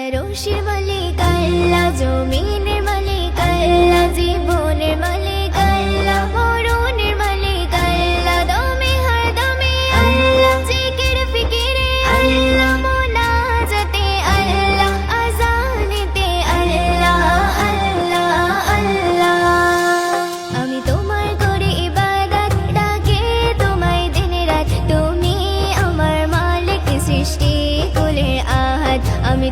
আরশের মালিক আল্লাহ, জমিনের মালিক আল্লাহ, জীবনের মালিক আল্লাহ, মরণের মালিক আল্লাহ, দমে হর দমে আল্লাহ, জিকির ফিকিরে আল্লাহ, মোনাজাতে আল্লাহ, আযানেতে আল্লাহ আল্লাহ আল্লাহ। আমি তোমার করি ইবাদত, ডাকে তোমায় দিন রাত, তুমি আমার মালিক, সৃষ্টি কুলের আহাদ। আমি